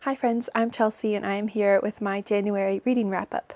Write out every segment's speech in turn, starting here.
Hi friends, I'm Chelsea and I am here with my January reading wrap-up.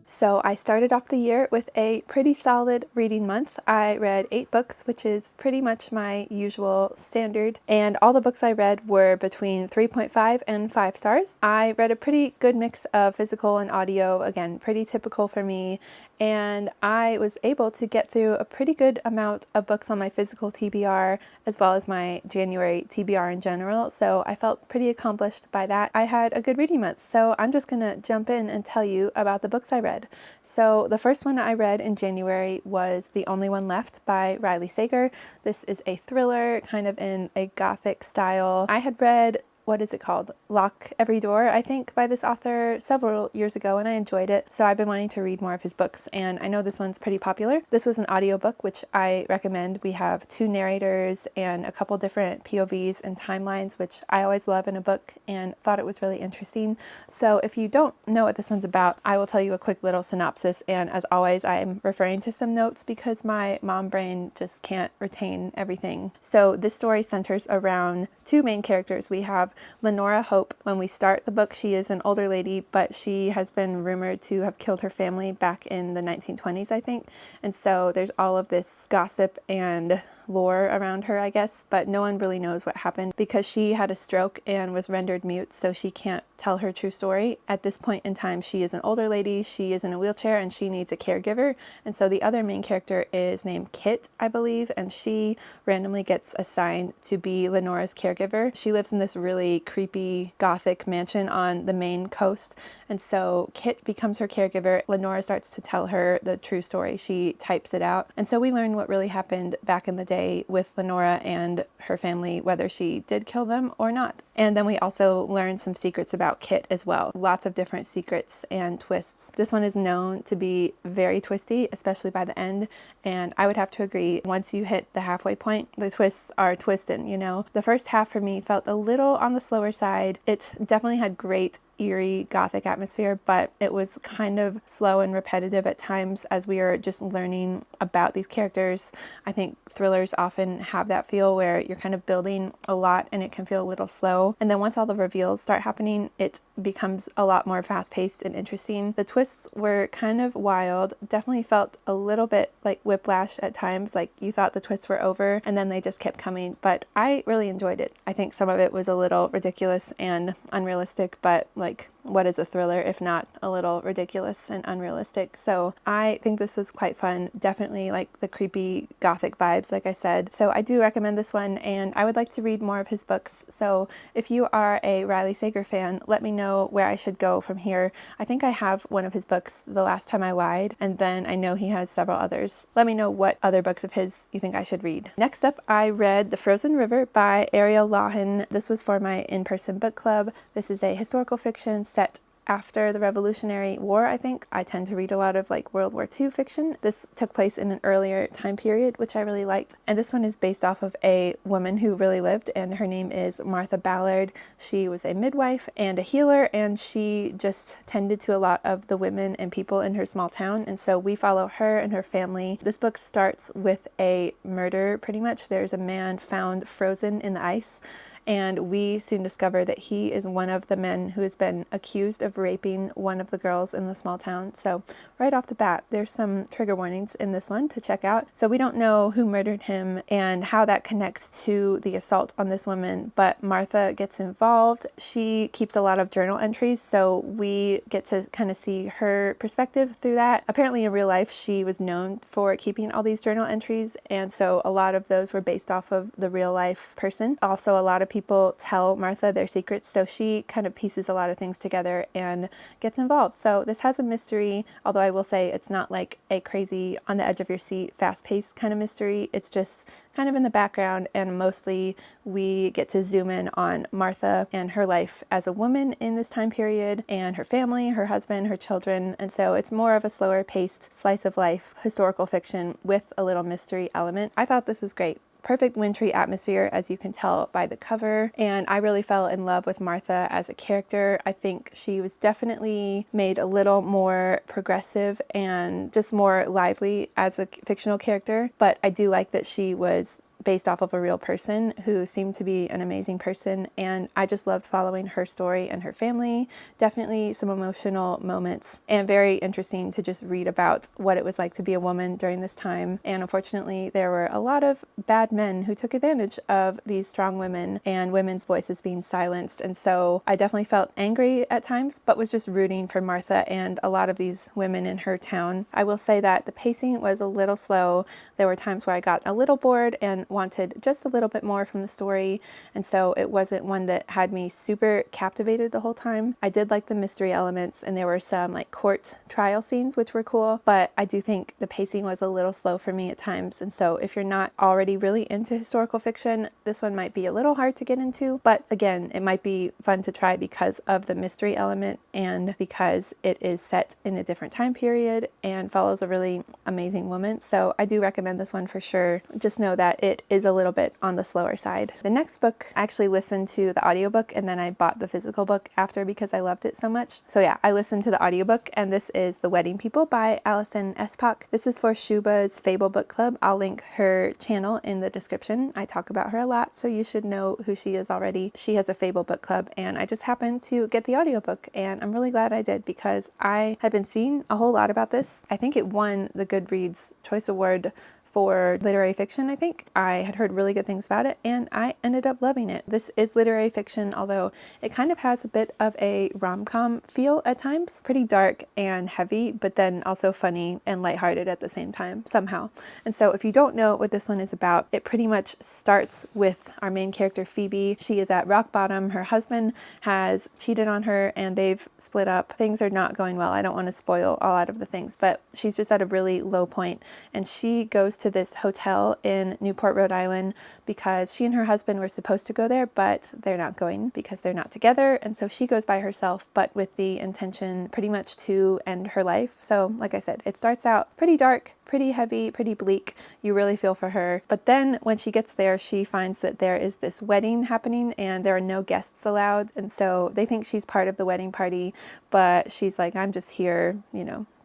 So I started off the year with a pretty solid reading month. I read 8 books, which is pretty much my usual standard, and all the books I read were between 3.5 and 5 stars. I read a pretty good mix of physical and audio, again, pretty typical for me, and I was able to get through a pretty good amount of books on my physical TBR as well as my January TBR in general, so I felt pretty accomplished by that. I had a good reading month, so I'm just gonna jump in and tell you about the books I read. So the first one I read in January was The Only One Left by Riley Sager. This is a thriller, kind of in a gothic style. I had read, what is it called? Lock Every Door, I think, by this author several years ago, and I enjoyed it. So I've been wanting to read more of his books, and I know this one's pretty popular. This was an audiobook, which I recommend. We have 2 narrators and a couple different POVs and timelines, which I always love in a book and thought it was really interesting. So if you don't know what this one's about, I will tell you a quick little synopsis, and as always, I'm referring to some notes because my mom brain just can't retain everything. So this story centers around 2 main characters. We have Lenora Hope. When we start the book, she is an older lady, but she has been rumored to have killed her family back in the 1920s, I think. And so there's all of this gossip and lore around her, I guess, but no one really knows what happened because she had a stroke and was rendered mute, so she can't tell her true story. At this point in time, she is an older lady, she is in a wheelchair, and she needs a caregiver. And so the other main character is named Kit, I believe, and she randomly gets assigned to be Lenora's caregiver. She lives in this really creepy gothic mansion on the Maine coast, and so Kit becomes her caregiver. Lenora starts to tell her the true story. She types it out, and so we learn what really happened back in the day with Lenora and her family, whether she did kill them or not. And then we also learn some secrets about Kit as well. Lots of different secrets and twists. This one is known to be very twisty, especially by the end, and I would have to agree, once you hit the halfway point, the twists are twisting, you know. The first half for me felt a little on the slower side. It definitely had great eerie gothic atmosphere, but it was kind of slow and repetitive at times as we are just learning about these characters. I think thrillers often have that feel where you're kind of building a lot and it can feel a little slow. And then once all the reveals start happening, it becomes a lot more fast-paced and interesting. The twists were kind of wild, definitely felt a little bit like whiplash at times, like you thought the twists were over and then they just kept coming, but I really enjoyed it. I think some of it was a little ridiculous and unrealistic, but like, what is a thriller if not a little ridiculous and unrealistic? So I think this was quite fun. Definitely like the creepy gothic vibes, like I said. So I do recommend this one, and I would like to read more of his books. So if you are a Riley Sager fan, let me know where I should go from here. I think I have one of his books, The Last Time I Lied, and then I know he has several others. Let me know what other books of his you think I should read. Next up, I read The Frozen River by Ariel Lawhon. This was for my in-person book club. This is a historical fiction set after the Revolutionary War, I think. I tend to read a lot of like World War II fiction. This took place in an earlier time period, which I really liked. And this one is based off of a woman who really lived, and her name is Martha Ballard. She was a midwife and a healer, and she just tended to a lot of the women and people in her small town. And so we follow her and her family. This book starts with a murder, pretty much. There's a man found frozen in the ice, and we soon discover that he is one of the men who has been accused of raping one of the girls in the small town. So right off the bat, there's some trigger warnings in this one to check out. So we don't know who murdered him and how that connects to the assault on this woman, but Martha gets involved. She keeps a lot of journal entries, so we get to kind of see her perspective through that. Apparently in real life, she was known for keeping all these journal entries, and so a lot of those were based off of the real life person. Also, a lot of people tell Martha their secrets, so she kind of pieces a lot of things together and gets involved. So this has a mystery, although I will say it's not like a crazy on the edge of your seat, fast-paced kind of mystery. It's just kind of in the background, and mostly we get to zoom in on Martha and her life as a woman in this time period, and her family, her husband, her children. And so it's more of a slower paced slice of life historical fiction with a little mystery element. I thought this was great. Perfect wintry atmosphere, as you can tell by the cover, and I really fell in love with Martha as a character. I think she was definitely made a little more progressive and just more lively as a fictional character, but I do like that she was based off of a real person who seemed to be an amazing person, and I just loved following her story and her family. Definitely some emotional moments, and very interesting to just read about what it was like to be a woman during this time. And unfortunately, there were a lot of bad men who took advantage of these strong women and women's voices being silenced. And so I definitely felt angry at times, but was just rooting for Martha and a lot of these women in her town. I will say that the pacing was a little slow. There were times where I got a little bored and wanted just a little bit more from the story, and so it wasn't one that had me super captivated the whole time. I did like the mystery elements, and there were some like court trial scenes which were cool, but I do think the pacing was a little slow for me at times. And so if you're not already really into historical fiction, this one might be a little hard to get into, but again, it might be fun to try because of the mystery element and because it is set in a different time period and follows a really amazing woman. So I do recommend this one for sure. Just know that it is a little bit on the slower side. The next book, I actually listened to the audiobook and then I bought the physical book after because I loved it so much. So yeah, I listened to the audiobook, and this is The Wedding People by Alison Espach. This is for Shuba's Fable book club. I'll link her channel in the description. I talk about her a lot, so you should know who she is already. She has a Fable book club, and I just happened to get the audiobook, and I'm really glad I did because I had been seeing a whole lot about this. I think it won the Goodreads Choice Award for literary fiction, I think. I had heard really good things about it, and I ended up loving it. This is literary fiction, although it kind of has a bit of a rom-com feel at times. Pretty dark and heavy, but then also funny and lighthearted at the same time, somehow. And so if you don't know what this one is about, it pretty much starts with our main character, Phoebe. She is at rock bottom. Her husband has cheated on her, and they've split up. Things are not going well. I don't want to spoil a lot of the things, but she's just at a really low point, and she goes to this hotel in Newport, Rhode Island, because she and her husband were supposed to go there, but they're not going because they're not together. And so she goes by herself, but with the intention pretty much to end her life. So like I said, it starts out pretty dark, pretty heavy, pretty bleak. You really feel for her. But then when she gets there, she finds that there is this wedding happening and there are no guests allowed. And so they think she's part of the wedding party, but she's like, I'm just here,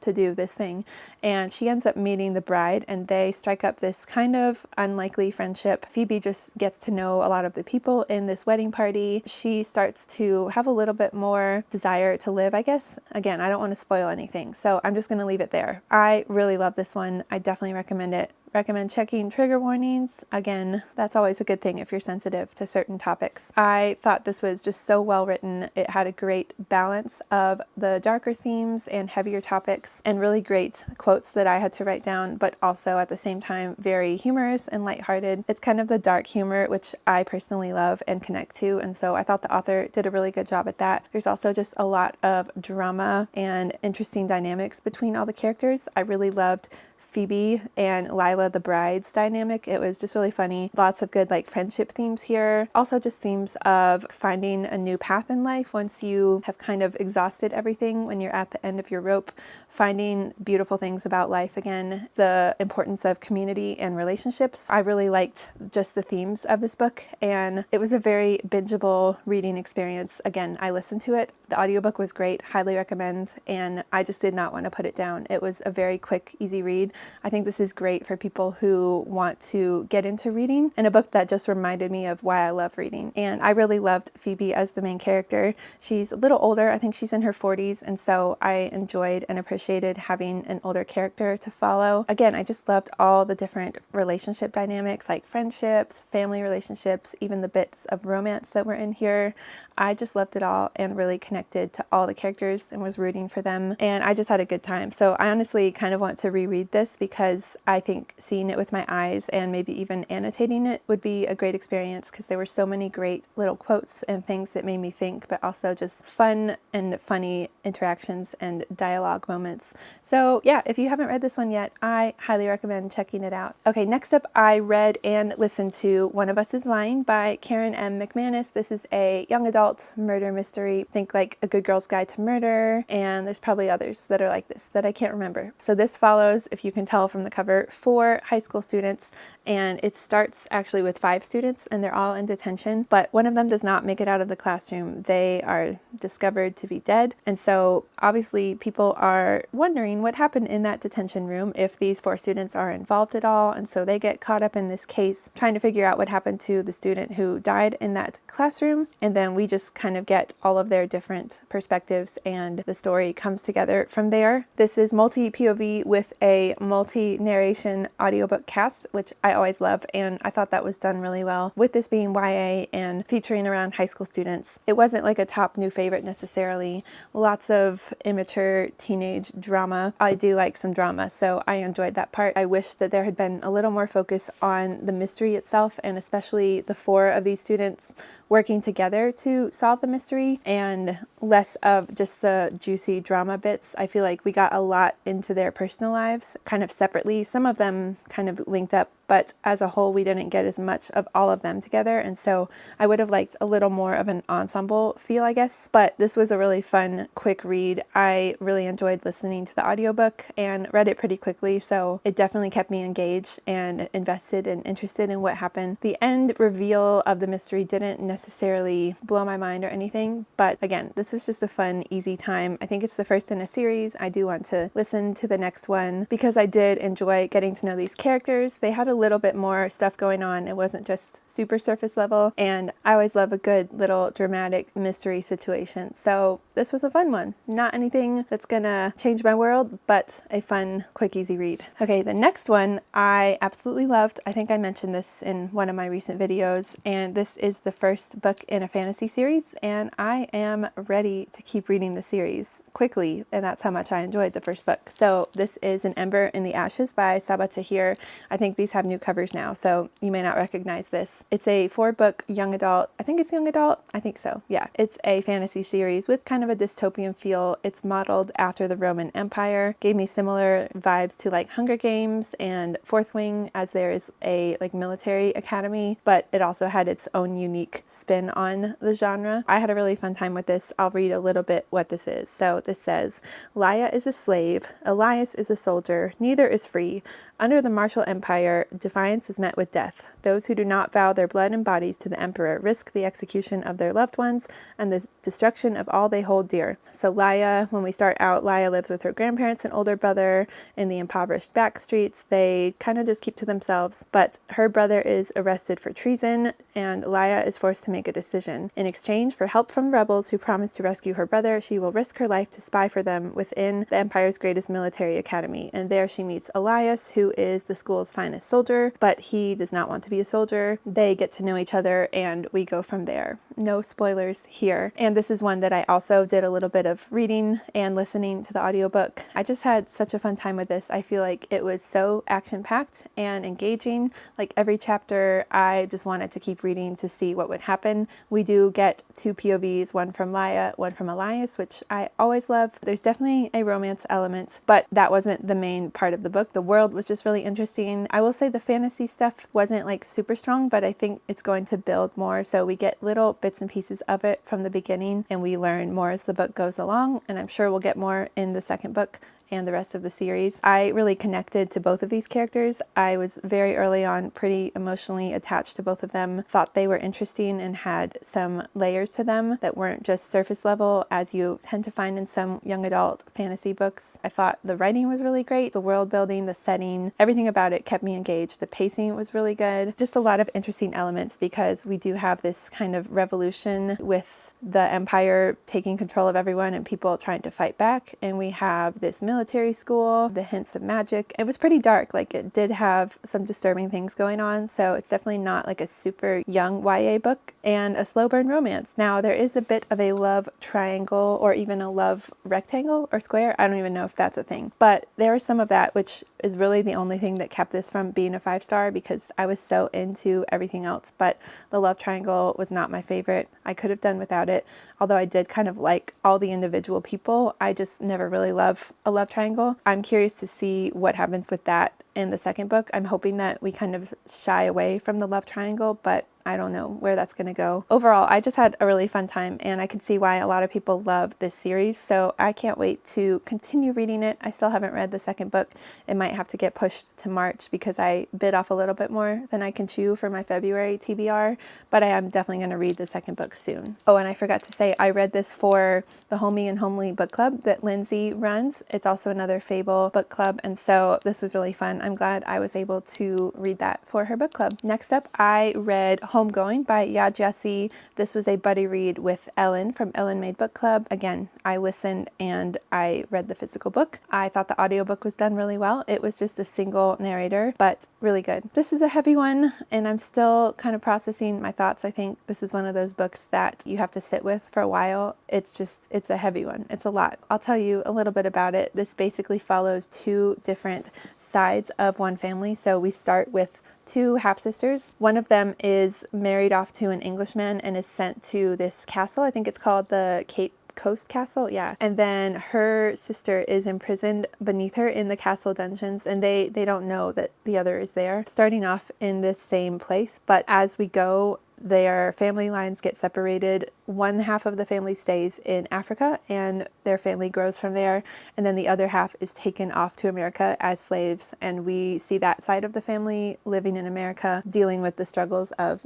to do this thing. And she ends up meeting the bride, and they strike up this kind of unlikely friendship. Phoebe just gets to know a lot of the people in this wedding party. She starts to have a little bit more desire to live, I guess. Again, I don't want to spoil anything, so I'm just going to leave it there. I really love this one. I definitely recommend it. Recommend checking trigger warnings. Again, that's always a good thing if you're sensitive to certain topics. I thought this was just so well written. It had a great balance of the darker themes and heavier topics, and really great quotes that I had to write down, but also at the same time very humorous and lighthearted. It's kind of the dark humor, which I personally love and connect to, and so I thought the author did a really good job at that. There's also just a lot of drama and interesting dynamics between all the characters. I really loved Phoebe and Lila the bride's dynamic. It was just really funny. Lots of good friendship themes here. Also just themes of finding a new path in life once you have kind of exhausted everything, when you're at the end of your rope, finding beautiful things about life again, the importance of community and relationships. I really liked just the themes of this book, and it was a very bingeable reading experience. Again, I listened to it. The audiobook was great, highly recommend, and I just did not want to put it down. It was a very quick, easy read. I think this is great for people who want to get into reading, and a book that just reminded me of why I love reading. And I really loved Phoebe as the main character. She's a little older. I think she's in her 40s, and so I enjoyed and appreciated having an older character to follow. Again, I just loved all the different relationship dynamics, like friendships, family relationships, even the bits of romance that were in here. I just loved it all and really connected to all the characters and was rooting for them, and I just had a good time. So I honestly kind of want to reread this because I think seeing it with my eyes and maybe even annotating it would be a great experience, because there were so many great little quotes and things that made me think, but also just fun and funny interactions and dialogue moments. So yeah, if you haven't read this one yet, I highly recommend checking it out. Okay, next up, I read and listened to One of Us is Lying by Karen M. McManus. This is a young adult murder mystery. Think like A Good Girl's Guide to Murder, and there's probably others that are like this that I can't remember. So this follows, if you can can tell from the cover, 4 high school students, and it starts actually with 5 students, and they're all in detention, but one of them does not make it out of the classroom. They are discovered to be dead, and so obviously people are wondering what happened in that detention room, if these 4 students are involved at all, and so they get caught up in this case, trying to figure out what happened to the student who died in that classroom, and then we just kind of get all of their different perspectives, and the story comes together from there. This is multi-POV with a multi-narration audiobook cast, which I always love, and I thought that was done really well. With this being YA and featuring around high school students, it wasn't like a top new favorite necessarily. Lots of immature teenage drama. I do like some drama, so I enjoyed that part. I wish that there had been a little more focus on the mystery itself, and especially the 4 of these students working together to solve the mystery, and less of just the juicy drama bits. I feel like we got a lot into their personal lives kind of separately. Some of them kind of linked up, but as a whole we didn't get as much of all of them together, and so I would have liked a little more of an ensemble feel, I guess. But this was a really fun, quick read. I really enjoyed listening to the audiobook and read it pretty quickly, so it definitely kept me engaged and invested and interested in what happened. The end reveal of the mystery didn't necessarily blow my mind or anything, but again, this was just a fun, easy time. I think it's the first in a series. I do want to listen to the next one because I did enjoy getting to know these characters. They had a little bit more stuff going on. It wasn't just super surface level, and I always love a good little dramatic mystery situation. So this was a fun one. Not anything that's gonna change my world, but a fun, quick, easy read. Okay, the next one I absolutely loved. I think I mentioned this in one of my recent videos, and this is the first book in a fantasy series, and I am ready to keep reading the series quickly, and that's how much I enjoyed the first book. So this is An Ember in the Ashes by Sabaa Tahir. I think these have new covers now, so you may not recognize this. It's a 4-book young adult, I think it's young adult, I think so, yeah. It's a fantasy series with kind of a dystopian feel. It's modeled after the Roman Empire. Gave me similar vibes to like Hunger Games and Fourth Wing, as there is a like military academy, but it also had its own unique spin on the genre. I had a really fun time with this. I'll read a little bit what this is. So this says, Laia is a slave, Elias is a soldier, neither is free. Under the martial empire, defiance is met with death. Those who do not vow their blood and bodies to the emperor risk the execution of their loved ones and the destruction of all they hold dear. So Laia, when we start out, Laia lives with her grandparents and older brother in the impoverished back streets. They kind of just keep to themselves, but her brother is arrested for treason, and Laia is forced to make a decision. In exchange for help from rebels who promise to rescue her brother, she will risk her life to spy for them within the empire's greatest military academy. And there she meets Elias, who is the school's finest soldier, but he does not want to be a soldier. They get to know each other, and we go from there. No spoilers here. And this is one that I also did a little bit of reading and listening to the audiobook. I just had such a fun time with this. I feel like it was so action-packed and engaging. Like every chapter, I just wanted to keep reading to see what would happen. We do get 2 POVs, one from Laia, one from Elias, which I always love. There's definitely a romance element, but that wasn't the main part of the book. The world was just really interesting. I will say the fantasy stuff wasn't like super strong, but I think it's going to build more. So we get little bits and pieces of it from the beginning, and we learn more as the book goes along, and I'm sure we'll get more in the second book and the rest of the series. I really connected to both of these characters. I was very early on pretty emotionally attached to both of them, thought they were interesting and had some layers to them that weren't just surface level as you tend to find in some young adult fantasy books. I thought the writing was really great, the world building, the setting, everything about it kept me engaged. The pacing was really good. Just a lot of interesting elements because we do have this kind of revolution with the empire taking control of everyone and people trying to fight back, and we have this military school, the hints of magic. It was pretty dark, like it did have some disturbing things going on, so it's definitely not like a super young YA book, and a slow burn romance. Now there is a bit of a love triangle or even a love rectangle or square. I don't even know if that's a thing, but there was some of that, which is really the only thing that kept this from being a 5-star because I was so into everything else, but the love triangle was not my favorite. I could have done without it, although I did kind of like all the individual people. I just never really love a love triangle. I'm curious to see what happens with that in the second book. I'm hoping that we kind of shy away from the love triangle, but I don't know where that's going to go. Overall, I just had a really fun time, and I can see why a lot of people love this series, so I can't wait to continue reading it. I still haven't read the second book. It might have to get pushed to March because I bit off a little bit more than I can chew for my February TBR, but I am definitely going to read the second book soon. Oh, and I forgot to say, I read this for the Homey and Homely book club that Lindsay runs. It's also another Fable book club, and so this was really fun. I'm glad I was able to read that for her book club. Next up, I read Homegoing by Ya Jessie. This was a buddy read with Ellen from Ellen Made Book Club. Again, I listened and I read the physical book. I thought the audiobook was done really well. It was just a single narrator, but really good. This is a heavy one, and I'm still kind of processing my thoughts. I think this is one of those books that you have to sit with for a while. It's a heavy one. It's a lot. I'll tell you a little bit about it. This basically follows two different sides of one family. So we start with two half-sisters. One of them is married off to an Englishman and is sent to this castle. I think it's called the Cape Coast Castle, yeah. And then her sister is imprisoned beneath her in the castle dungeons, and they don't know that the other is there. Starting off in this same place, but as we go, their family lines get separated. One half of the family stays in Africa and their family grows from there, and then the other half is taken off to America as slaves, and we see that side of the family living in America, dealing with the struggles of,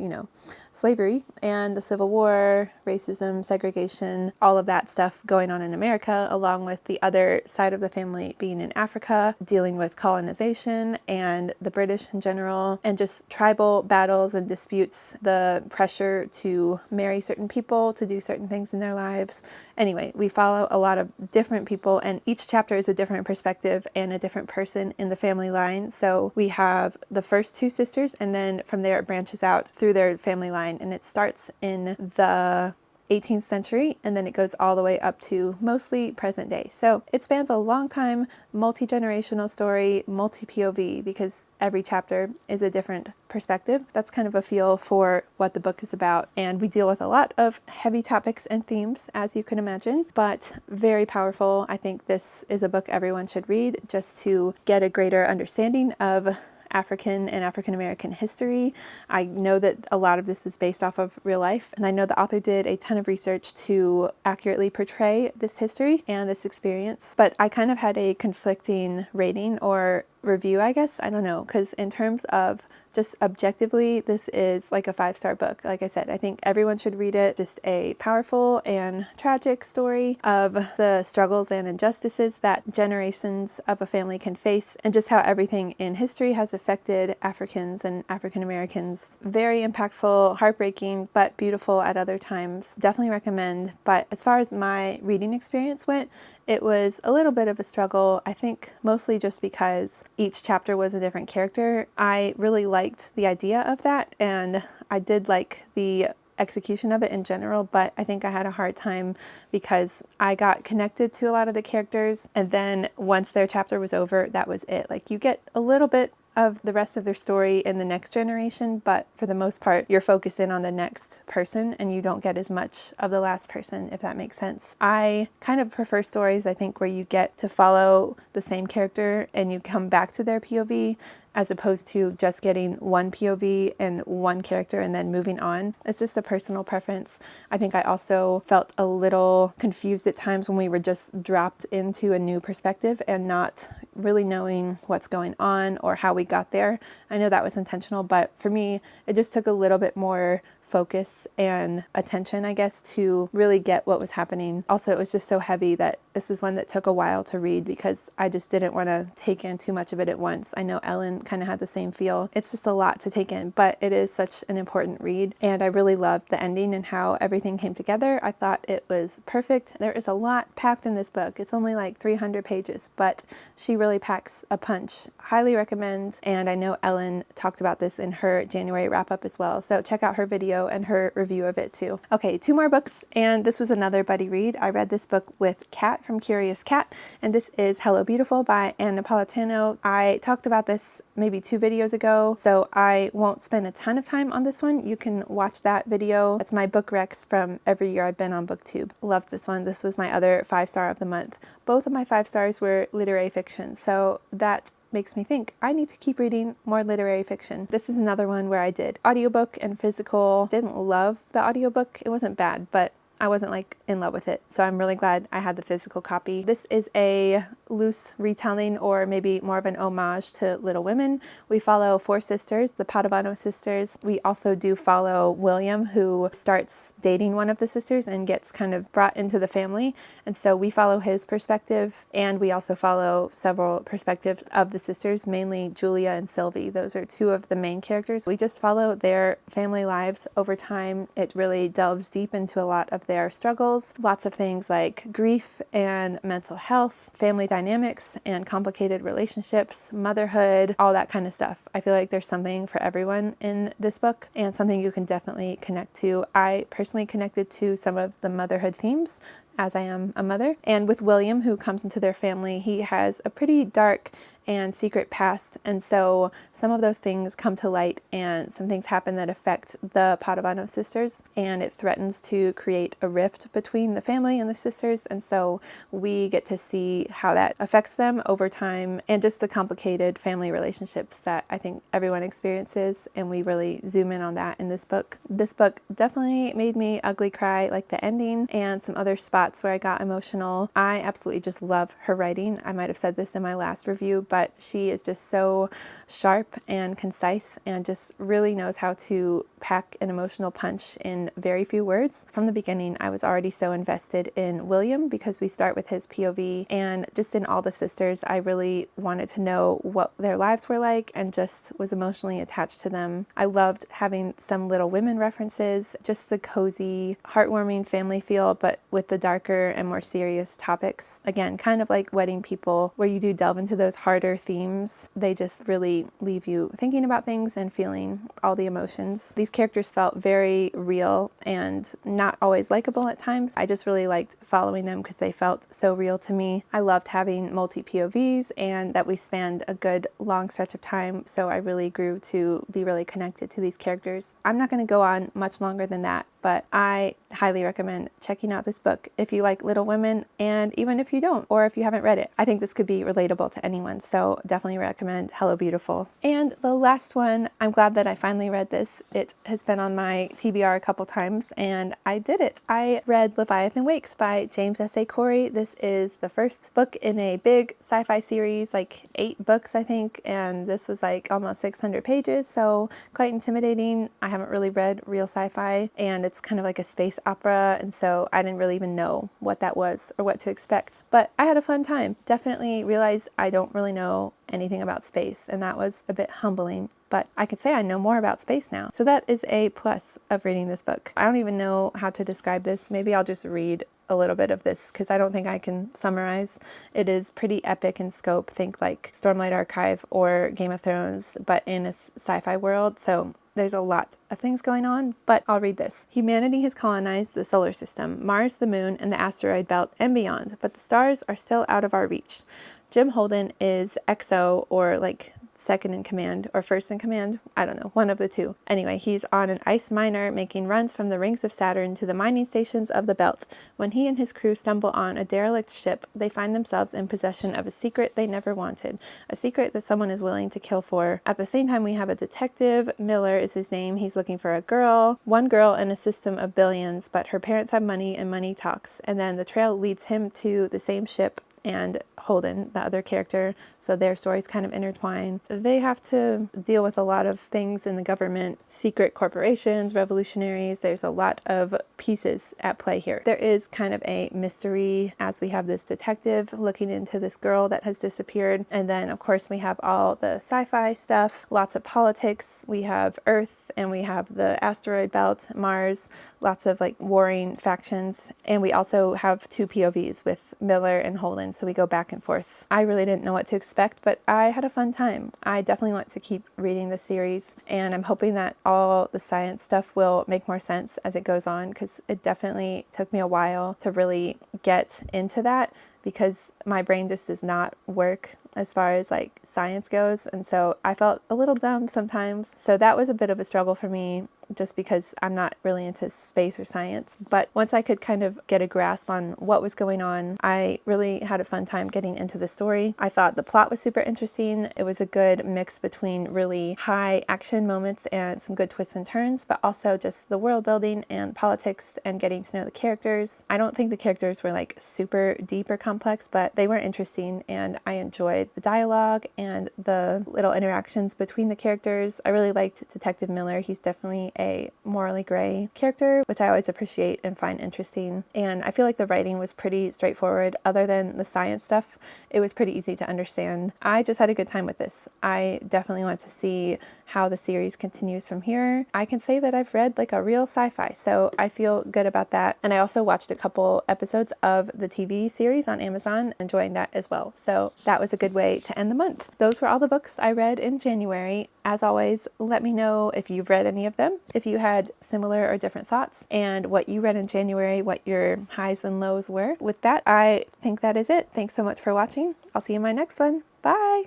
slavery and the Civil War, racism, segregation, all of that stuff going on in America, along with the other side of the family being in Africa, dealing with colonization and the British in general, and just tribal battles and disputes, the pressure to marry certain people, to do certain things in their lives. Anyway, we follow a lot of different people, and each chapter is a different perspective and a different person in the family line. So we have the first two sisters, and then from there it branches out through their family line, and it starts in the 18th century, and then it goes all the way up to mostly present day. So it spans a long time, multi-generational story, multi-POV, because every chapter is a different perspective. That's kind of a feel for what the book is about. And we deal with a lot of heavy topics and themes, as you can imagine, but very powerful. I think this is a book everyone should read just to get a greater understanding of African and African American history. I know that a lot of this is based off of real life, and I know the author did a ton of research to accurately portray this history and this experience, but I kind of had a conflicting rating or review, I guess. I don't know, because in terms of just objectively, this is like a 5-star book. Like I said, I think everyone should read it. Just a powerful and tragic story of the struggles and injustices that generations of a family can face, and just how everything in history has affected Africans and African Americans. Very impactful, heartbreaking, but beautiful at other times. Definitely recommend. But as far as my reading experience went, it was a little bit of a struggle, I think mostly just because each chapter was a different character. I really liked the idea of that, and I did like the execution of it in general, but I think I had a hard time because I got connected to a lot of the characters, and then once their chapter was over, that was it. Like, you get a little bit of the rest of their story in the next generation, but for the most part, you're focused in on the next person and you don't get as much of the last person, if that makes sense. I kind of prefer stories, I think, where you get to follow the same character and you come back to their POV, as opposed to just getting one POV and one character and then moving on. It's just a personal preference. I think I also felt a little confused at times when we were just dropped into a new perspective and not really knowing what's going on or how we got there. I know that was intentional, but for me, it just took a little bit more focus and attention, I guess, to really get what was happening. Also, it was just so heavy that this is one that took a while to read because I just didn't want to take in too much of it at once. I know Ellen kind of had the same feel. It's just a lot to take in, but it is such an important read, and I really loved the ending and how everything came together. I thought it was perfect. There is a lot packed in this book. It's only like 300 pages, but she really packs a punch. Highly recommend, and I know Ellen talked about this in her January wrap-up as well, so check out her video and her review of it too. Okay, 2 more books, and this was another buddy read. I read this book with Kat from Curious Cat, and this is Hello Beautiful by Ann Napolitano. I talked about this maybe 2 videos ago, so I won't spend a ton of time on this one. You can watch that video. That's my book recs from every year I've been on Booktube. Loved this one. This was my other 5-star of the month. Both of my 5 stars were literary fiction, so that makes me think I need to keep reading more literary fiction. This is another one where I did audiobook and physical. Didn't love the audiobook. It wasn't bad, but I wasn't like in love with it. So I'm really glad I had the physical copy. This is a loose retelling, or maybe more of an homage to Little Women. We follow 4 sisters, the Padavano sisters. We also do follow William, who starts dating one of the sisters and gets kind of brought into the family. And so we follow his perspective, and we also follow several perspectives of the sisters, mainly Julia and Sylvie. Those are 2 of the main characters. We just follow their family lives over time. It really delves deep into a lot of their struggles, lots of things like grief and mental health, family dynamics and complicated relationships, motherhood, all that kind of stuff. I feel like there's something for everyone in this book, and something you can definitely connect to. I personally connected to some of the motherhood themes, as I am a mother. And with William, who comes into their family, he has a pretty dark and secret past, and so some of those things come to light, and some things happen that affect the Padavano sisters, and it threatens to create a rift between the family and the sisters. And so we get to see how that affects them over time, and just the complicated family relationships that I think everyone experiences, and we really zoom in on that in this book. This book definitely made me ugly cry, like the ending and some other spots where I got emotional. I absolutely just love her writing. I might have said this in my last review, but she is just so sharp and concise, and just really knows how to pack an emotional punch in very few words. From the beginning, I was already so invested in William because we start with his POV, and just in all the sisters, I really wanted to know what their lives were like and just was emotionally attached to them. I loved having some Little Women references, just the cozy, heartwarming family feel, but with the darker and more serious topics. Again, kind of like Wedding People, where you do delve into those harder themes. They just really leave you thinking about things and feeling all the emotions. These characters felt very real and not always likable at times. I just really liked following them because they felt so real to me. I loved having multi-POVs and that we spanned a good long stretch of time, so I really grew to be really connected to these characters. I'm not going to go on much longer than that, but I highly recommend checking out this book if you like Little Women, and even if you don't, or if you haven't read it. I think this could be relatable to anyone, so definitely recommend Hello Beautiful. And the last one, I'm glad that I finally read this. It has been on my TBR a couple times, and I did it. I read Leviathan Wakes by James S.A. Corey. This is the first book in a big sci-fi series, like 8 books, I think, and this was like almost 600 pages, so quite intimidating. I haven't really read real sci-fi, and it's kind of like a space opera, and so I didn't really even know what that was or what to expect. But I had a fun time. Definitely realized I don't really know anything about space, and that was a bit humbling. But I could say I know more about space now. So that is a plus of reading this book. I don't even know how to describe this. Maybe I'll just read a little bit of this because I don't think I can summarize. It is pretty epic in scope. Think like Stormlight Archive or Game of Thrones, but in a sci-fi world. So there's a lot of things going on, but I'll read this. Humanity has colonized the solar system, Mars, the moon, and the asteroid belt, and beyond, but the stars are still out of our reach. Jim Holden is XO, or like second in command or first in command. I don't know, one of the two. Anyway, he's on an ice miner making runs from the rings of Saturn to the mining stations of the belt. When he and his crew stumble on a derelict ship, they find themselves in possession of a secret they never wanted, a secret that someone is willing to kill for. At the same time, we have a detective. Miller is his name. He's looking for a girl, one girl in a system of billions, but her parents have money and money talks. And then the trail leads him to the same ship and Holden, the other character, so their stories kind of intertwine. They have to deal with a lot of things in the government, secret corporations, revolutionaries. There's a lot of pieces at play here. There is kind of a mystery as we have this detective looking into this girl that has disappeared, and then of course we have all the sci-fi stuff, lots of politics. We have Earth and we have the asteroid belt, Mars, lots of like warring factions, and we also have 2 POVs with Miller and Holden, so we go back and forth. I really didn't know what to expect, but I had a fun time. I definitely want to keep reading the series, and I'm hoping that all the science stuff will make more sense as it goes on, because it definitely took me a while to really get into that. because my brain just does not work as far as like science goes. And so I felt a little dumb sometimes. So that was a bit of a struggle for me, just because I'm not really into space or science. But once I could kind of get a grasp on what was going on, I really had a fun time getting into the story. I thought the plot was super interesting. It was a good mix between really high action moments and some good twists and turns, but also just the world building and politics and getting to know the characters. I don't think the characters were like super deep or complex, but they were interesting, and I enjoyed the dialogue and the little interactions between the characters. I really liked Detective Miller. He's definitely a morally gray character, which I always appreciate and find interesting. And I feel like the writing was pretty straightforward. Other than the science stuff, it was pretty easy to understand. I just had a good time with this. I definitely want to see how the series continues from here. I can say that I've read like a real sci-fi, so I feel good about that. And I also watched a couple episodes of the TV series on Amazon, enjoying that as well. So that was a good way to end the month. Those were all the books I read in January. As always, let me know if you've read any of them, if you had similar or different thoughts, and what you read in January, what your highs and lows were. With that, I think that is it. Thanks so much for watching. I'll see you in my next one. Bye!